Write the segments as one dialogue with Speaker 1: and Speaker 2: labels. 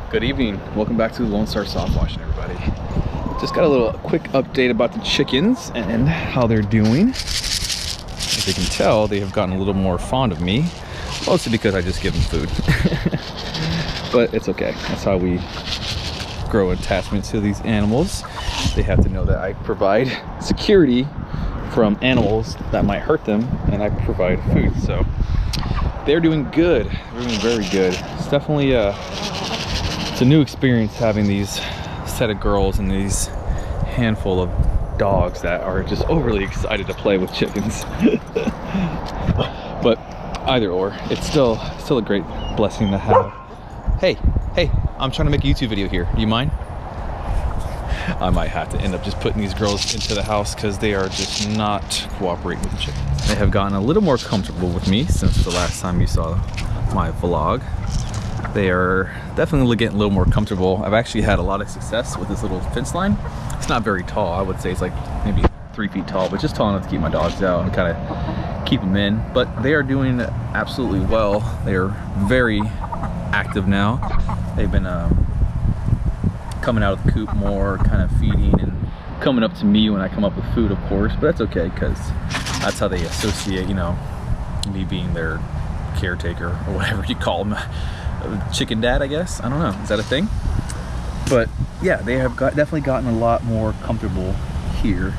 Speaker 1: Good evening. Welcome back to the Lone Star Soft Washing, everybody. Just got a little quick update about the chickens and how they're doing. As you can tell, they have gotten a little more fond of me, mostly because I just give them food. But it's okay. That's how we grow attachment to these animals. They have to know that I provide security from animals that might hurt them, and I provide food. So they're doing good. They're doing very good. It's definitely it's a new experience having these set of girls and these handful of dogs that are just overly excited to play with chickens. But either or, it's still a great blessing to have. Hey, I'm trying to make a YouTube video here. Do you mind? I might have to end up just putting these girls into the house because they are just not cooperating with the chickens. They have gotten a little more comfortable with me since the last time you saw my vlog. They are definitely getting a little more comfortable. I've actually had a lot of success with this little fence line. It's not very tall. I would say it's like maybe 3 feet tall, but just tall enough to keep my dogs out and kind of keep them in. But they are doing absolutely well. They are very active now. They've been coming out of the coop more, kind of feeding and coming up to me when I come up with food, of course. But that's okay because that's how they associate, you know, me being their caretaker or whatever you call them. Chicken dad, I guess. I don't know. Is that a thing? But yeah, they have definitely gotten a lot more comfortable here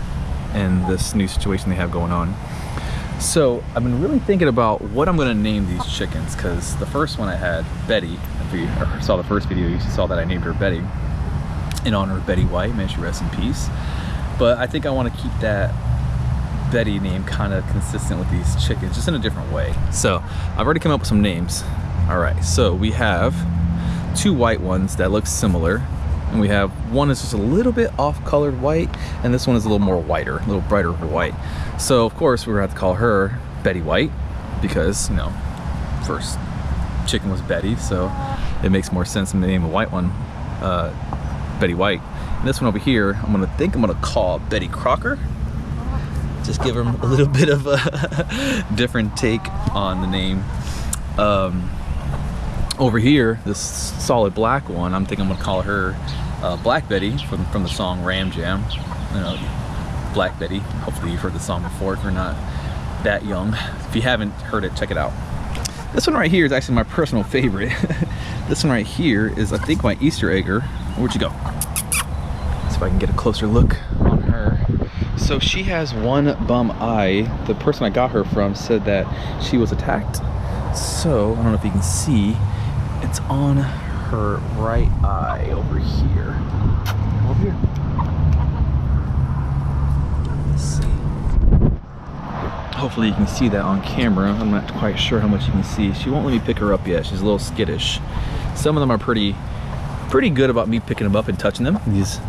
Speaker 1: in this new situation they have going on. So I've been really thinking about what I'm going to name these chickens, because the first one I had, Betty, if you saw the first video, you saw that I named her Betty in honor of Betty White. May she rest in peace. But I think I want to keep that Betty name kind of consistent with these chickens, just in a different way. So I've already come up with some names. All right, so we have 2 white ones that look similar, and we have one that's just a little bit off-colored white, and this one is a little more whiter, a little brighter white. So of course we're gonna have to call her Betty White because, you know, first chicken was Betty, so it makes more sense to name a white one Betty White. And this one over here, I'm gonna call Betty Crocker. Just give them a little bit of a different take on the name. Over here, this solid black one, I'm thinking I'm gonna call her Black Betty from the song Ram Jam. You know, Black Betty. Hopefully you've heard the song before if you're not that young. If you haven't heard it, check it out. This one right here is actually my personal favorite. This one right here is, I think, my Easter egger. Where'd you go? See if I can get a closer look on her. So she has one bum eye. The person I got her from said that she was attacked. So I don't know if you can see, it's on her right eye over here. Over here. Let's see. Hopefully you can see that on camera. I'm not quite sure how much you can see. She won't let me pick her up yet. She's a little skittish. Some of them are pretty good about me picking them up and touching them. These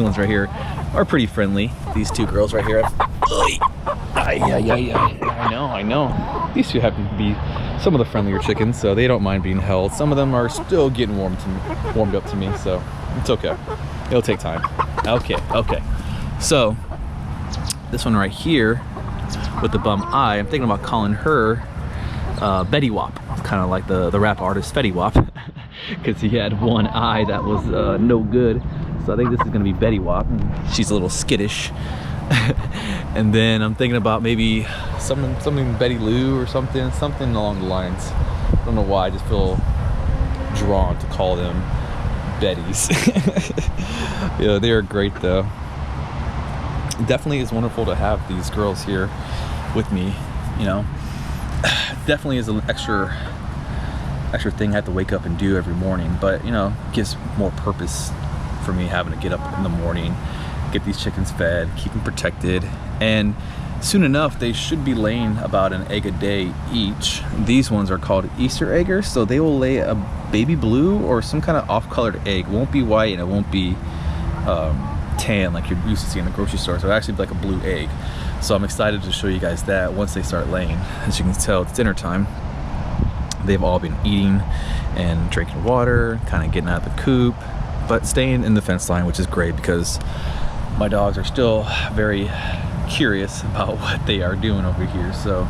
Speaker 1: ones right here are pretty friendly. These 2 girls right here. I know. These 2 happen to be some of the friendlier chickens, so they don't mind being held. Some of them are still getting warmed up to me, so it's okay. It'll take time. Okay. So this one right here with the bum eye, I'm thinking about calling her Betty Wop, kind of like the rap artist Fetty Wap, because he had one eye that was no good. So I think this is gonna be Betty Wop. She's a little skittish. And then I'm thinking about maybe something Betty Lou or something along the lines. I don't know why, I just feel drawn to call them Bettys. Yeah, they are great though. It definitely is wonderful to have these girls here with me, you know. Definitely is an extra thing I have to wake up and do every morning, but you know, it gives more purpose for me having to get up in the morning, get these chickens fed, keep them protected, and soon enough they should be laying about an egg a day each. These ones are called Easter eggers, so they will lay a baby blue or some kind of off-colored egg. It won't be white and it won't be tan like you're used to seeing in the grocery store, so it'll actually be like a blue egg. So I'm excited to show you guys that once they start laying. As you can tell, it's dinner time. They've all been eating and drinking water, kind of getting out of the coop, but staying in the fence line, which is great because my dogs are still very curious about what they are doing over here. So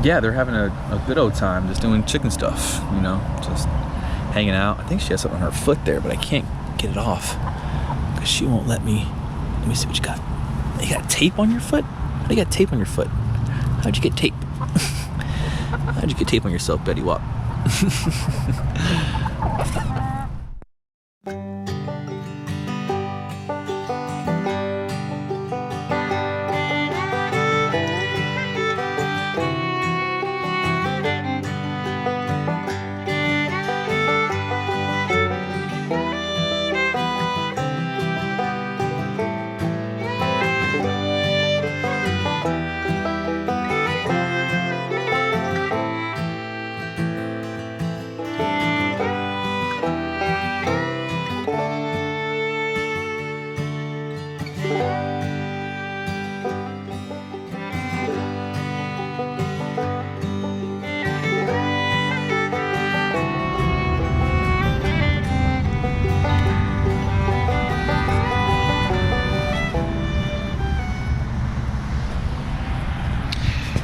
Speaker 1: yeah, they're having a good old time just doing chicken stuff, you know, just hanging out. I think she has something on her foot there, but I can't get it off because she won't let me. Let me see what you got. You got tape on your foot? How do you got tape on your foot? How'd you get tape? How'd you get tape on yourself, Betty Wop?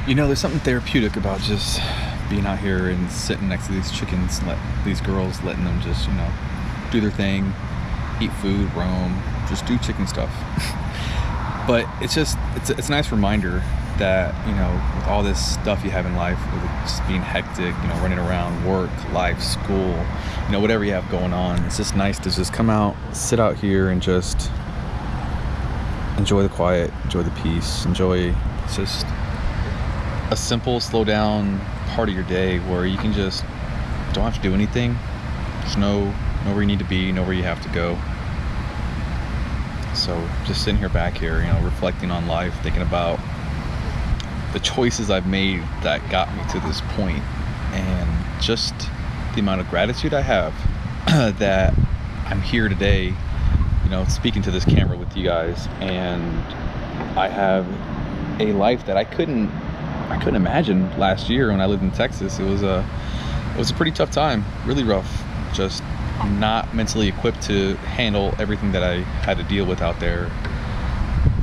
Speaker 1: You know, there's something therapeutic about just being out here and sitting next to these chickens, these girls, letting them just, you know, do their thing, eat food, roam, just do chicken stuff. But it's a nice reminder that, you know, with all this stuff you have in life, with it just being hectic, you know, running around, work, life, school, you know, whatever you have going on, it's just nice to just come out, sit out here and just enjoy the quiet, enjoy the peace, enjoy just a simple, slow down part of your day where you can just don't have to do anything. Just know where you need to be, know where you have to go. So just sitting here back here, you know, reflecting on life, thinking about the choices I've made that got me to this point, and just the amount of gratitude I have that I'm here today, you know, speaking to this camera with you guys, and I have a life that I couldn't imagine last year when I lived in Texas. It was a pretty tough time, really rough, just not mentally equipped to handle everything that I had to deal with out there.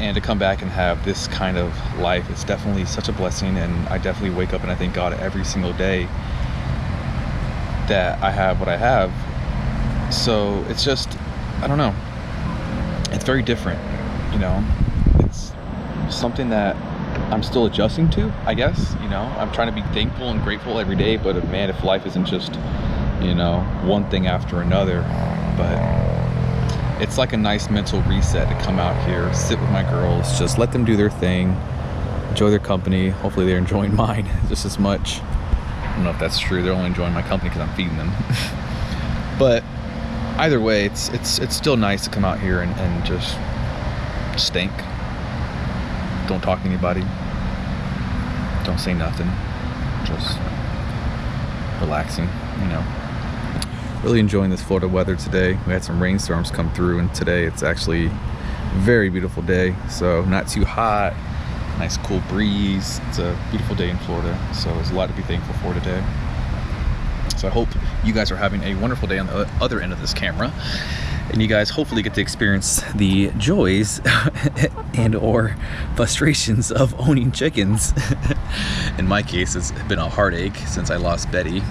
Speaker 1: And to come back and have this kind of life, it's definitely such a blessing, and I definitely wake up and I thank God every single day that I have what I have. So it's just, I don't know, it's very different, you know. It's something that I'm still adjusting to, I guess. You know, I'm trying to be thankful and grateful every day, but man, if life isn't just, you know, one thing after another. But it's like a nice mental reset to come out here, sit with my girls, just let them do their thing, enjoy their company. Hopefully they're enjoying mine just as much. I don't know if that's true. They're only enjoying my company because I'm feeding them. But either way, it's still nice to come out here and just stink. Don't talk to anybody. Don't say nothing. Just relaxing, you know. Really enjoying this Florida weather today. We had some rainstorms come through, and today it's actually a very beautiful day. So not too hot, nice cool breeze. It's a beautiful day in Florida. So there's a lot to be thankful for today. So I hope you guys are having a wonderful day on the other end of this camera, and you guys hopefully get to experience the joys and or frustrations of owning chickens. In my case, it's been a heartache since I lost Betty,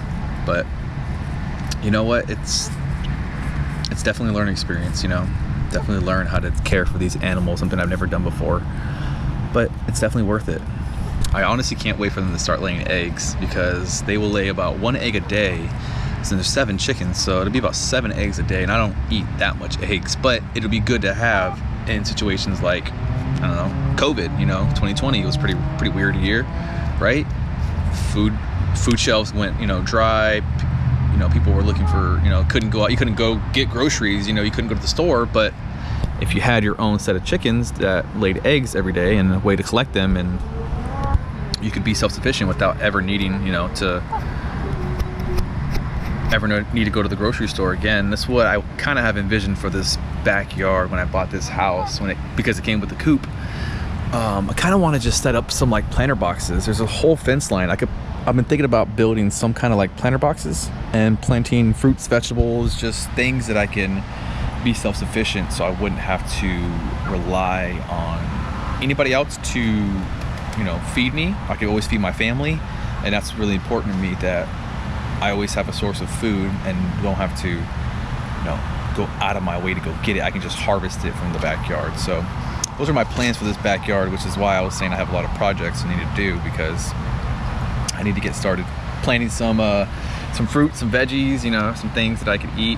Speaker 1: but you know what? It's definitely a learning experience, you know. Definitely learn how to care for these animals, something I've never done before, but it's definitely worth it. I honestly can't wait for them to start laying eggs, because they will lay about 1 egg a day. So there's 7 chickens, so it'll be about 7 eggs a day, and I don't eat that much eggs, but it'll be good to have in situations like, I don't know, COVID, you know, 2020 was pretty weird year, right? Food shelves went, you know, dry. You know, people were looking for, you know, couldn't go out, you couldn't go get groceries, you know, you couldn't go to the store. But if you had your own set of chickens that laid eggs every day and a way to collect them, and you could be self-sufficient without ever needing, you know, to need to go to the grocery store again. That's what I kind of have envisioned for this backyard when I bought this house, because it came with the coop. I kind of want to just set up some like planter boxes. There's a whole fence line. I've been thinking about building some kind of like planter boxes and planting fruits, vegetables, just things that I can be self-sufficient, so I wouldn't have to rely on anybody else to, you know, feed me. I could always feed my family, And that's really important to me, that I always have a source of food and don't have to, go out of my way to go get it. I can just harvest it from the backyard. So those are my plans for this backyard, which is why I was saying I have a lot of projects I need to do, because I need to get started planting some fruit, some veggies, some things that I could eat.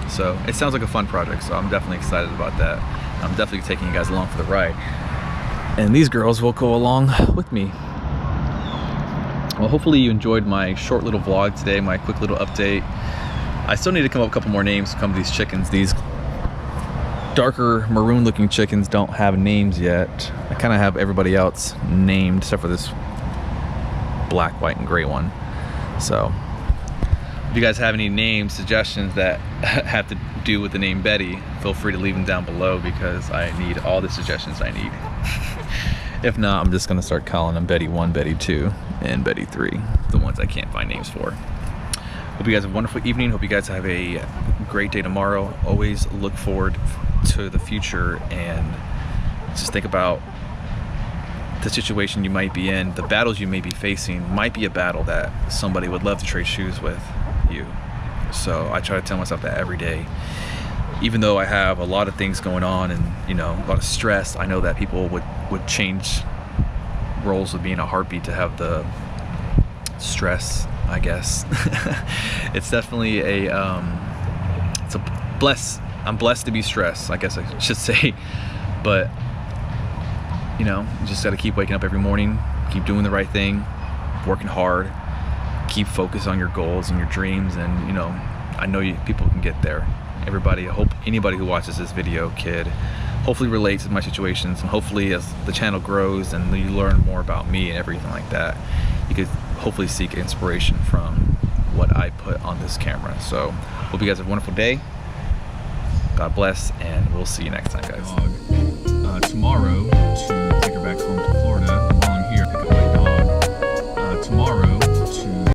Speaker 1: So it sounds like a fun project, so I'm definitely excited about that. I'm definitely taking you guys along for the ride. And these girls will go along with me. Well, hopefully you enjoyed my short little vlog today, my quick little update. I still need to come up with a couple more names to come to these chickens. These darker maroon looking chickens don't have names yet. I kind of have everybody else named except for this black, white, and gray one. So if you guys have any name suggestions that have to do with the name Betty, feel free to leave them down below, because I need all the suggestions I need. If not, I'm just gonna start calling them Betty 1, Betty 2, and Betty 3, the ones I can't find names for. Hope you guys have a wonderful evening. Hope you guys have a great day tomorrow. Always look forward to the future and just think about the situation you might be in. The battles you may be facing might be a battle that somebody would love to trade shoes with you. So I try to tell myself that every day. Even though I have a lot of things going on and a lot of stress, I know that people would change roles with me in a heartbeat to have the stress, I guess. It's definitely I'm blessed to be stressed, I guess I should say. But you just got to keep waking up every morning, keep doing the right thing, working hard, keep focused on your goals and your dreams, and I know people can get there. Everybody, I hope anybody who watches this video could hopefully relate to my situations, and hopefully as the channel grows and you learn more about me and everything like that, you could hopefully seek inspiration from what I put on this camera. So hope you guys have a wonderful day. God bless, and we'll see you next time, guys. Tomorrow to take her back home to